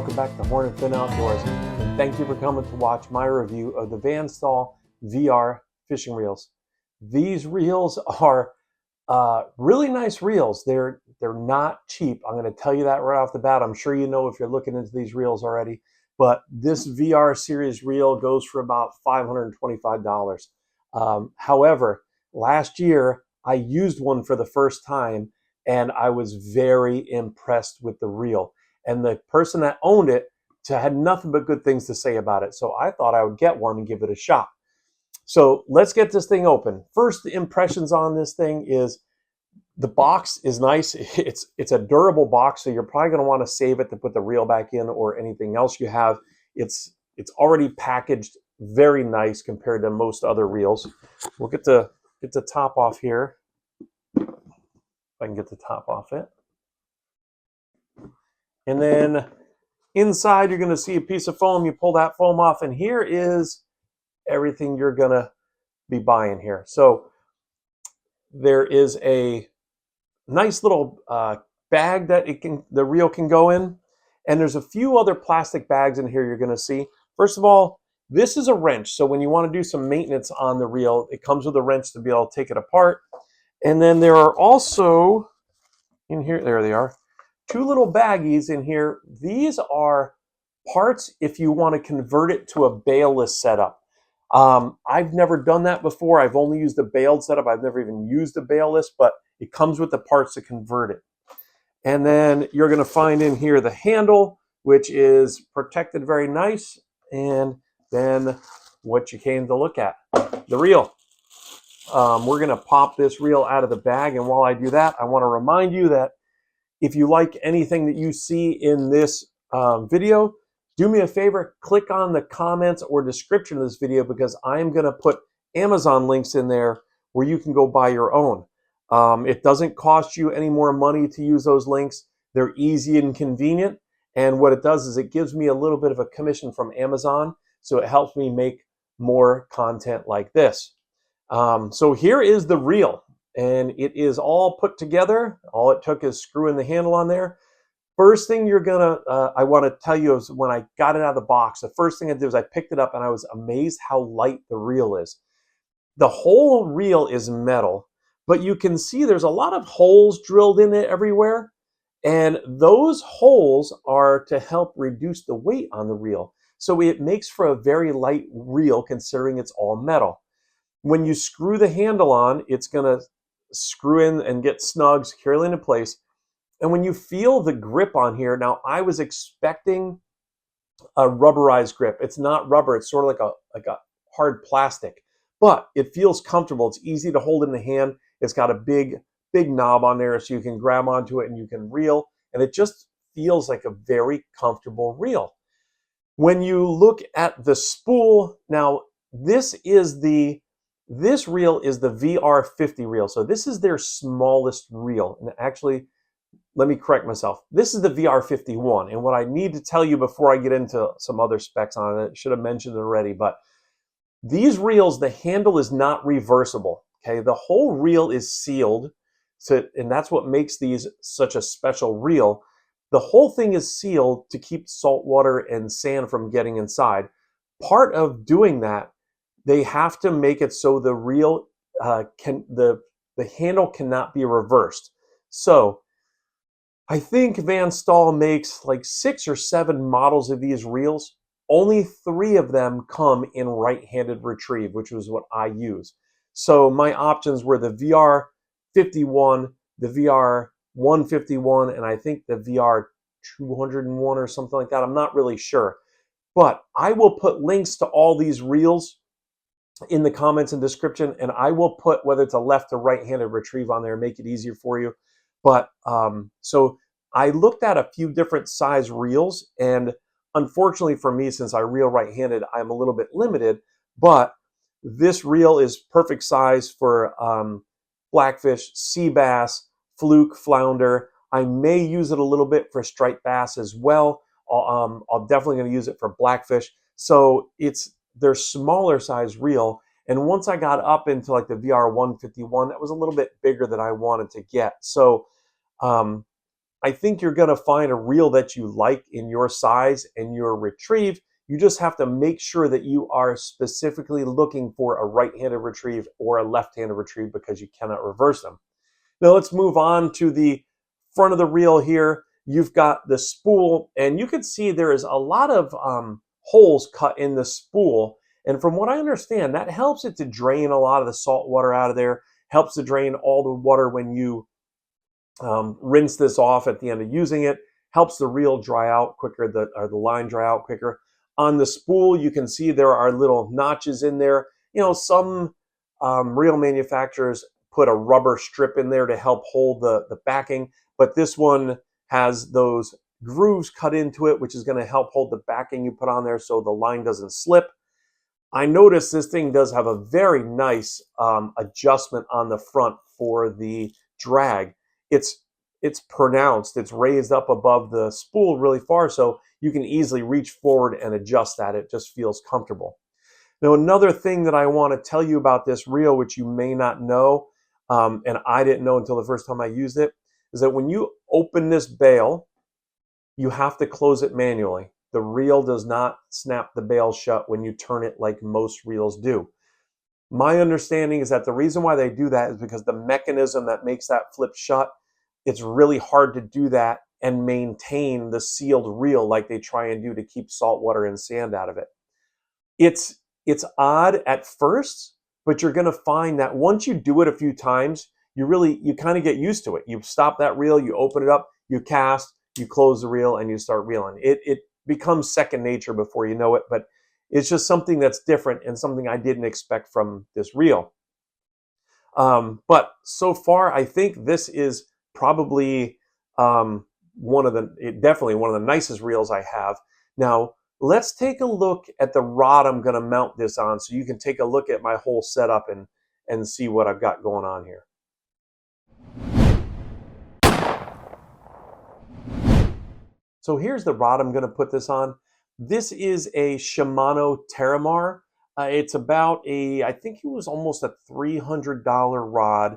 welcome back to Horn and Fin Outdoors, and thank you for coming to watch my review of the Van Staal VR fishing reels. These reels are really nice reels. They're not cheap. I'm going to tell you that right off the bat. I'm sure you know if you're looking into these reels already, but this VR series reel goes for about $525. However, last year I used one for the first time, and I was very impressed with the reel. And the person that owned it had nothing but good things to say about it. So I thought I would get one and give it a shot. So let's get this thing open. First impressions on this thing is the box is nice. It's a durable box, so you're probably going to want to save it to put the reel back in or anything else you have. It's already packaged very nice compared to most other reels. We'll get the top off here. If I can get the top off it. And then inside, you're going to see a piece of foam. You pull that foam off, and here is everything you're going to be buying here. So there is a nice little bag that the reel can go in, and there's a few other plastic bags in here you're going to see. First of all, this is a wrench. So when you want to do some maintenance on the reel, it comes with a wrench to be able to take it apart. And then there are also in here, there they are, two little baggies in here. These are parts if you want to convert it to a bailless setup. I've never done that before. I've only used a bailed setup. I've never even used a bailless, but it comes with the parts to convert it. And then you're going to find in here the handle, which is protected very nice. And then what you came to look at, the reel. We're going to pop this reel out of the bag. And while I do that, I want to remind you that if you like anything that you see in this video, do me a favor, click on the comments or description of this video, because I'm going to put Amazon links in there where you can go buy your own. It doesn't cost you any more money to use those links. They're easy and convenient. And what it does is it gives me a little bit of a commission from Amazon. So it helps me make more content like this. So here is the reel. And it is all put together. All it took is screwing the handle on there. First thing I want to tell you is when I got it out of the box, the first thing I did was I picked it up and I was amazed how light the reel is. The whole reel is metal, but you can see there's a lot of holes drilled in it everywhere. And those holes are to help reduce the weight on the reel. So it makes for a very light reel considering it's all metal. When you screw the handle on, it's going to screw in and get snug, securely into place. And when you feel the grip on here, now I was expecting a rubberized grip. It's not rubber, it's sort of like a hard plastic, but it feels comfortable. It's easy to hold in the hand. It's got a big knob on there so you can grab onto it and you can reel, and it just feels like a very comfortable reel. When you look at the spool, now this reel is the VR50 reel. So this is their smallest reel. And actually, let me correct myself. This is the VR51. And what I need to tell you before I get into some other specs on it, should have mentioned it already, but these reels, the handle is not reversible. Okay, the whole reel is sealed. And that's what makes these such a special reel. The whole thing is sealed to keep salt water and sand from getting inside. Part of doing that, they have to make it so the reel the handle cannot be reversed. So I think Van Staal makes like 6 or 7 models of these reels. Only 3 of them come in right-handed retrieve, which was what I use. So my options were the VR51, the VR151, and I think the VR201 or something like that. I'm not really sure. But I will put links to all these reels in the comments and description, and I will put whether it's a left or right-handed retrieve on there, make it easier for you. But so I looked at a few different size reels, and unfortunately for me, since I reel right-handed, I'm a little bit limited, but this reel is perfect size for blackfish, sea bass, fluke, flounder. I may use it a little bit for striped bass as well. I'll definitely going to use it for blackfish. So it's their smaller size reel. And once I got up into like the VR151, that was a little bit bigger than I wanted to get. So I think you're going to find a reel that you like in your size and your retrieve. You just have to make sure that you are specifically looking for a right-handed retrieve or a left-handed retrieve because you cannot reverse them. Now let's move on to the front of the reel here. You've got the spool, and you can see there is a lot of holes cut in the spool. And from what I understand, that helps it to drain a lot of the salt water out of there, helps to drain all the water when you rinse this off at the end of using it, helps the reel dry out quicker, or the line dry out quicker. On the spool, you can see there are little notches in there. You know, some reel manufacturers put a rubber strip in there to help hold the backing, but this one has those grooves cut into it, which is going to help hold the backing you put on there so the line doesn't slip. I noticed this thing does have a very nice adjustment on the front for the drag. It's pronounced. It's raised up above the spool really far, so you can easily reach forward and adjust that. It just feels comfortable. Now, another thing that I want to tell you about this reel, which you may not know, and I didn't know until the first time I used it, is that when you open this bail, you have to close it manually. The reel does not snap the bail shut when you turn it like most reels do. My understanding is that the reason why they do that is because the mechanism that makes that flip shut, it's really hard to do that and maintain the sealed reel like they try and do to keep salt water and sand out of it. It's odd at first, but you're going to find that once you do it a few times, you kind of get used to it. You stop that reel, you open it up, you cast, you close the reel, and you start reeling. It becomes second nature before you know it, but it's just something that's different and something I didn't expect from this reel. But so far, I think this is probably definitely one of the nicest reels I have. Now, let's take a look at the rod I'm going to mount this on so you can take a look at my whole setup and see what I've got going on here. So here's the rod I'm going to put this on. This is a Shimano Terramar. It's about I think it was almost a $300 rod.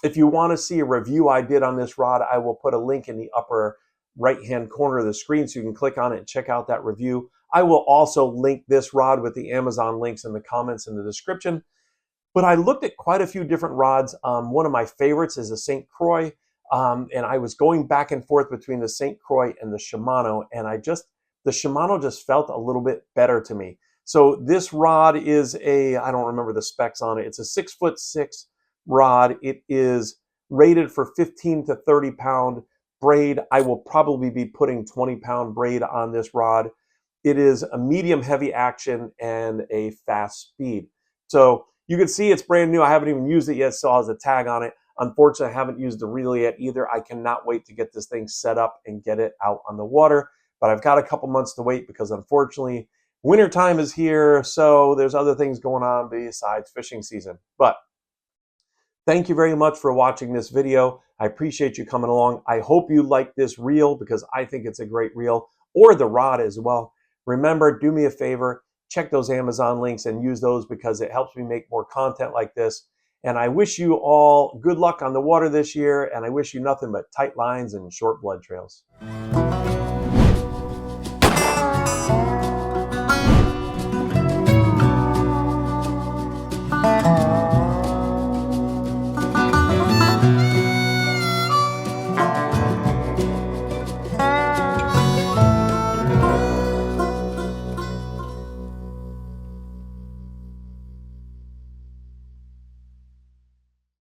If you want to see a review I did on this rod, I will put a link in the upper right-hand corner of the screen so you can click on it and check out that review. I will also link this rod with the Amazon links in the comments in the description. But I looked at quite a few different rods. One of my favorites is a St. Croix. And I was going back and forth between the St. Croix and the Shimano, and the Shimano just felt a little bit better to me. So this rod is I don't remember the specs on it. It's a 6'6" rod. It is rated for 15 to 30 pound braid. I will probably be putting 20-pound braid on this rod. It is a medium heavy action and a fast speed. So you can see it's brand new. I haven't even used it yet, so has a tag on it. Unfortunately, I haven't used the reel yet either. I cannot wait to get this thing set up and get it out on the water. But I've got a couple months to wait because unfortunately, wintertime is here. So there's other things going on besides fishing season. But thank you very much for watching this video. I appreciate you coming along. I hope you like this reel because I think it's a great reel, or the rod as well. Remember, do me a favor, check those Amazon links and use those because it helps me make more content like this. And I wish you all good luck on the water this year, and I wish you nothing but tight lines and short blood trails.